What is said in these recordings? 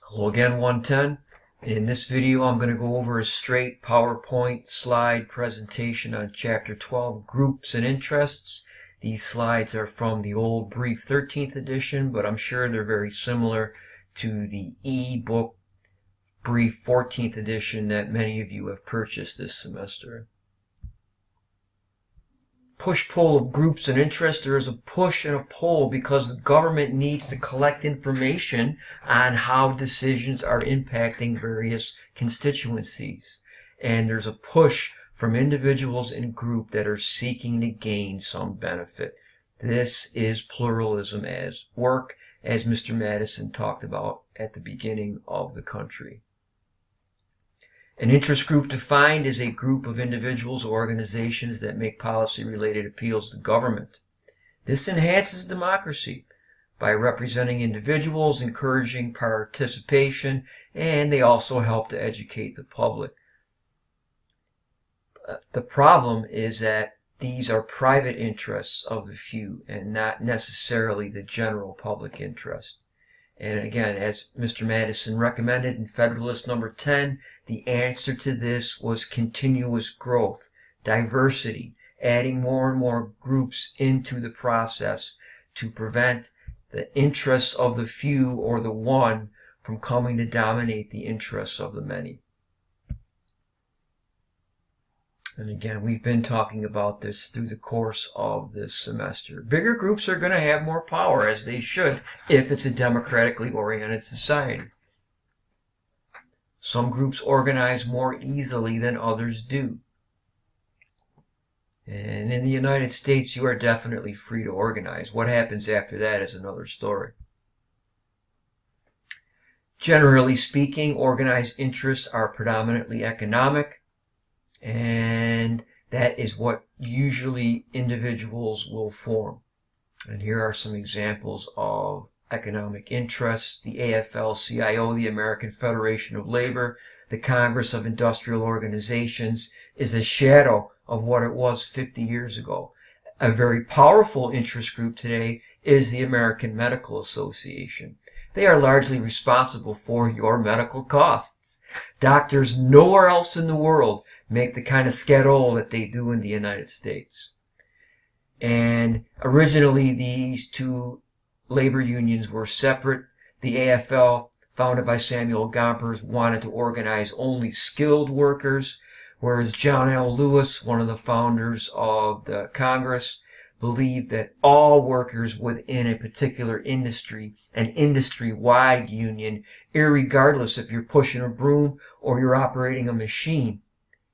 Hello again, 110. In this video, I'm going to go over a straight PowerPoint slide presentation on Chapter 12, Groups and Interests. These slides are from the old Brief 13th edition, but I'm sure they're very similar to the e-book Brief 14th edition that many of you have purchased this semester. Push-pull of groups and interests. There is a push and a pull because the government needs to collect information on how decisions are impacting various constituencies. And there's a push from individuals and groups that are seeking to gain some benefit. This is pluralism at work, as Mr. Madison talked about at the beginning of the country. An interest group defined is a group of individuals or organizations that make policy-related appeals to government. This enhances democracy by representing individuals, encouraging participation, and they also help to educate the public. The problem is that these are private interests of the few and not necessarily the general public interest. And again, as Mr. Madison recommended in Federalist Number 10, the answer to this was continuous growth, diversity, adding more and more groups into the process to prevent the interests of the few or the one from coming to dominate the interests of the many. And again, we've been talking about this through the course of this semester. Bigger groups are going to have more power, as they should, if it's a democratically oriented society. Some groups organize more easily than others do. And in the United States, you are definitely free to organize. What happens after that is another story. Generally speaking, organized interests are predominantly economic. And that is what usually individuals will form. And here are some examples of economic interests: the AFL-CIO, the American Federation of Labor, the Congress of Industrial Organizations, is a shadow of what it was 50 years ago. A very powerful interest group today is the American Medical Association. They are largely responsible for your medical costs. Doctors nowhere else in the world make the kind of schedule that they do in the United States. And originally these two labor unions were separate. The AFL, founded by Samuel Gompers, wanted to organize only skilled workers, whereas John L. Lewis, one of the founders of the Congress, believed that all workers within a particular industry, an industry-wide union, irregardless if you're pushing a broom or you're operating a machine,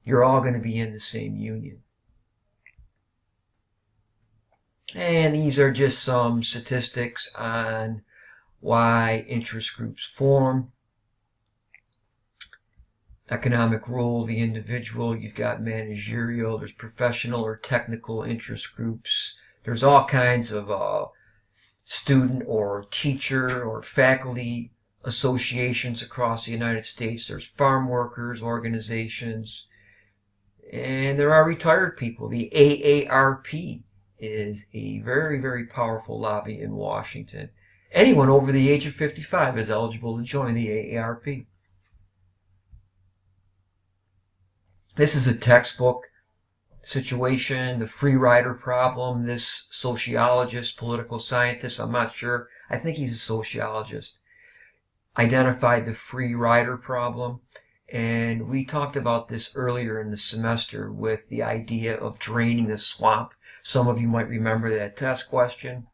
you're all going to be in the same union. And these are just some statistics on why interest groups form. Economic role of the individual, you've got managerial, there's professional or technical interest groups. There's all kinds of student or teacher or faculty associations across the United States. There's farm workers organizations. And there are retired people. The AARP is a very, very powerful lobby in Washington. Anyone over the age of 55 is eligible to join the AARP. This is a textbook situation, the free rider problem. This sociologist, political scientist, I'm not sure, I think he's a sociologist, identified the free rider problem. And we talked about this earlier in the semester with the idea of draining the swamp. Some of you might remember that test question.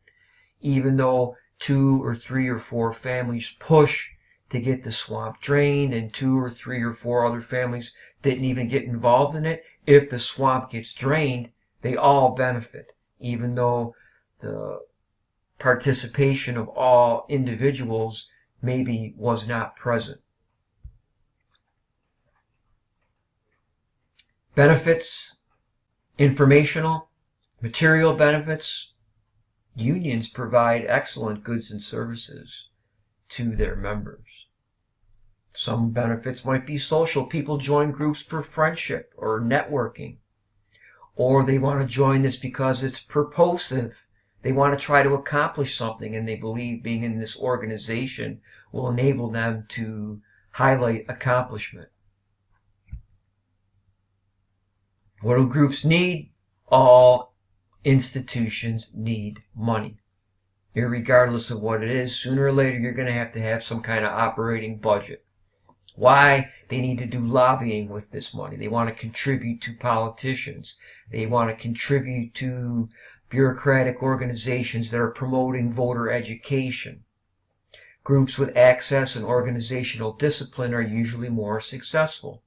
Even though 2 or 3 or 4 families push to get the swamp drained and 2 or 3 or 4 other families didn't even get involved in it, if the swamp gets drained, they all benefit, even though the participation of all individuals maybe was not present. Benefits, informational, material benefits. Unions provide excellent goods and services to their members. Some benefits might be social. People join groups for friendship or networking. Or they want to join this because it's purposive. They want to try to accomplish something, and they believe being in this organization will enable them to highlight accomplishment. What do groups need? All institutions need money. Irregardless of what it is, sooner or later you're going to have some kind of operating budget. Why? They need to do lobbying with this money. They want to contribute to politicians. They want to contribute to bureaucratic organizations that are promoting voter education. Groups with access and organizational discipline are usually more successful.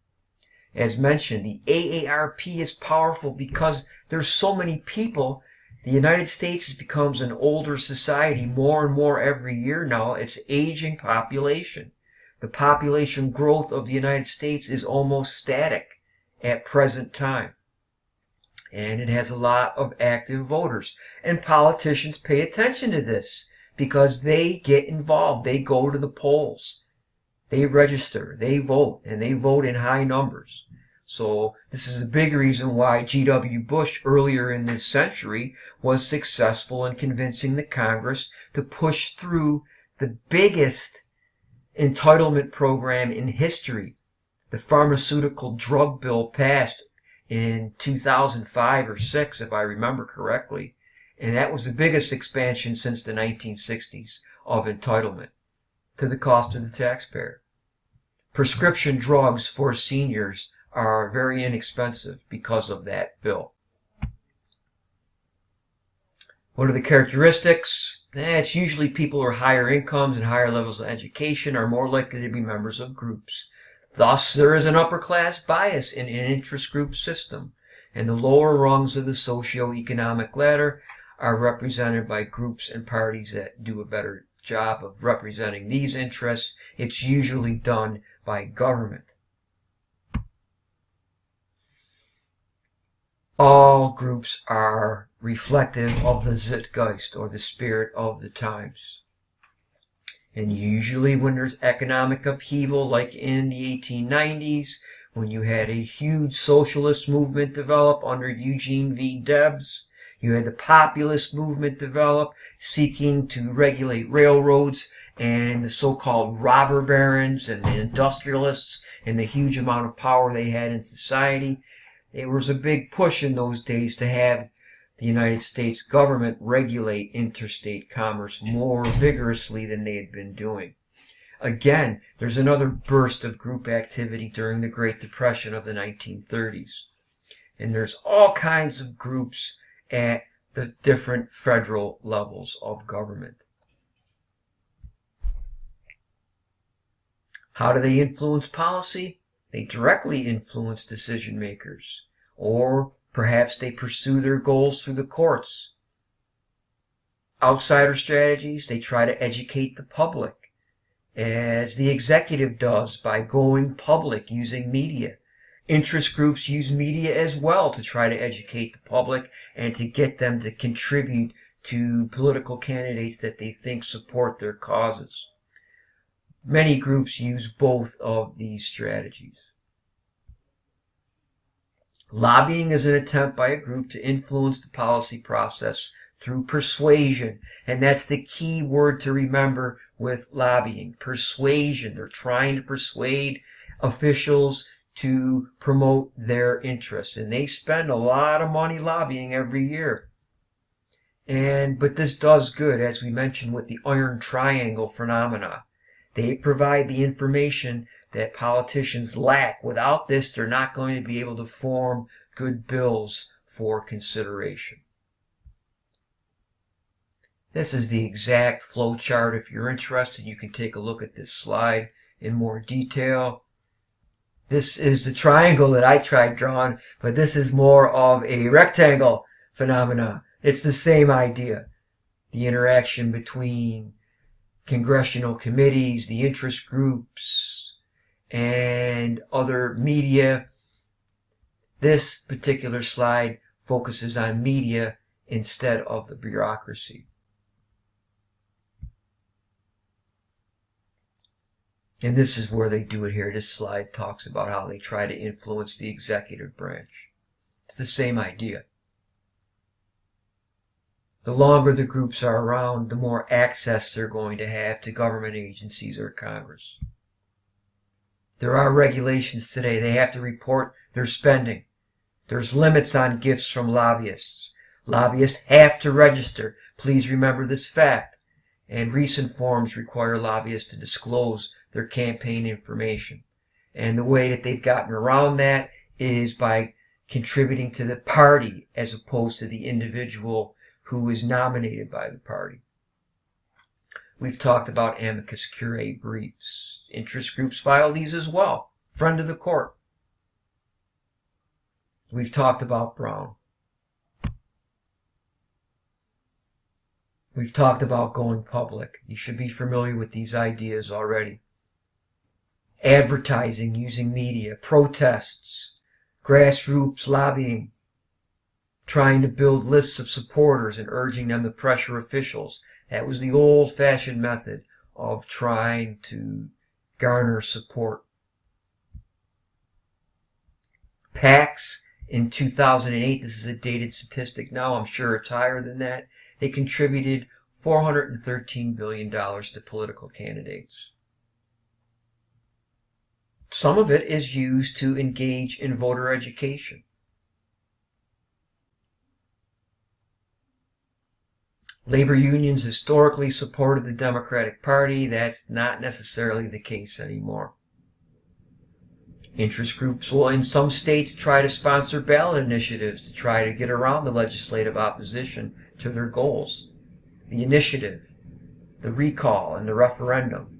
As mentioned, the AARP is powerful because there's so many people. The United States becomes an older society more and more every year now. It's aging population. The population growth of the United States is almost static at present time. And it has a lot of active voters. And politicians pay attention to this because they get involved. They go to the polls. They register. They vote. And they vote in high numbers. So this is a big reason why G.W. Bush earlier in this century was successful in convincing the Congress to push through the biggest entitlement program in history. The pharmaceutical drug bill passed in 2005 or 6, if I remember correctly. And that was the biggest expansion since the 1960s of entitlement to the cost of the taxpayer. Prescription drugs for seniors are very inexpensive because of that bill. What are the characteristics? It's usually people who are higher incomes and higher levels of education are more likely to be members of groups. Thus, there is an upper class bias in an interest group system, and the lower rungs of the socio-economic ladder are represented by groups and parties that do a better job of representing these interests. It's usually done by government. All groups are reflective of the Zeitgeist, or the spirit of the times. And usually when there's economic upheaval, like in the 1890s, when you had a huge socialist movement develop under Eugene V. Debs, you had the populist movement develop, seeking to regulate railroads, and the so-called robber barons and the industrialists and the huge amount of power they had in society. There was a big push in those days to have the United States government regulate interstate commerce more vigorously than they had been doing. Again, there's another burst of group activity during the Great Depression of the 1930s. And there's all kinds of groups at the different federal levels of government. How do they influence policy? They directly influence decision makers, or perhaps they pursue their goals through the courts. Outsider strategies, they try to educate the public, as the executive does by going public using media. Interest groups use media as well to try to educate the public and to get them to contribute to political candidates that they think support their causes. Many groups use both of these strategies. Lobbying is an attempt by a group to influence the policy process through persuasion. And that's the key word to remember with lobbying. Persuasion. They're trying to persuade officials to promote their interests. And they spend a lot of money lobbying every year. But this does good, as we mentioned, with the Iron Triangle phenomena. They provide the information that politicians lack. Without this, they're not going to be able to form good bills for consideration. This is the exact flow chart. If you're interested, you can take a look at this slide in more detail. This is the triangle that I tried drawing, but this is more of a rectangle phenomena. It's the same idea. The interaction between congressional committees, the interest groups, and other media. This particular slide focuses on media instead of the bureaucracy. And this is where they do it here. This slide talks about how they try to influence the executive branch. It's the same idea. The longer the groups are around, the more access they're going to have to government agencies or Congress. There are regulations today. They have to report their spending. There's limits on gifts from lobbyists. Lobbyists have to register. Please remember this fact. And recent forms require lobbyists to disclose their campaign information. And the way that they've gotten around that is by contributing to the party as opposed to the individual who is nominated by the party. We've talked about amicus curiae briefs. Interest groups file these as well. Friend of the court. We've talked about Brown. We've talked about going public. You should be familiar with these ideas already. Advertising using media, protests, grassroots lobbying, trying to build lists of supporters and urging them to pressure officials. That was the old-fashioned method of trying to garner support. PACs in 2008, this is a dated statistic now, I'm sure it's higher than that, they contributed $413 billion to political candidates. Some of it is used to engage in voter education. Labor unions historically supported the Democratic Party. That's not necessarily the case anymore. Interest groups will in some states try to sponsor ballot initiatives to try to get around the legislative opposition to their goals. The initiative, the recall, and the referendum.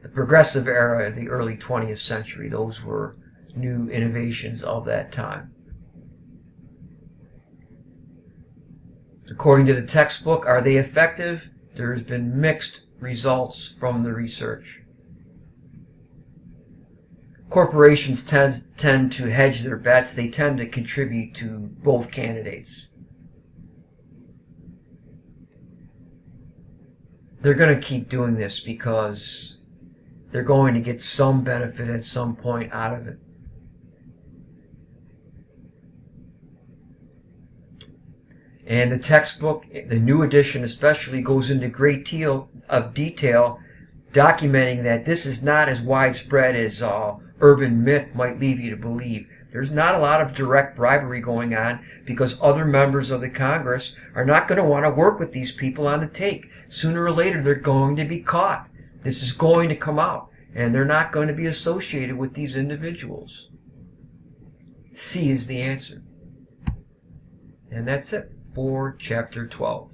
The progressive era of the early 20th century, those were new innovations of that time. According to the textbook, are they effective? There has been mixed results from the research. Corporations tend to hedge their bets. They tend to contribute to both candidates. They're going to keep doing this because they're going to get some benefit at some point out of it. And the textbook, the new edition especially, goes into great deal of detail documenting that this is not as widespread as urban myth might lead you to believe. There's not a lot of direct bribery going on because other members of the Congress are not going to want to work with these people on the take. Sooner or later, they're going to be caught. This is going to come out, and they're not going to be associated with these individuals. C is the answer. And that's it for Chapter 12.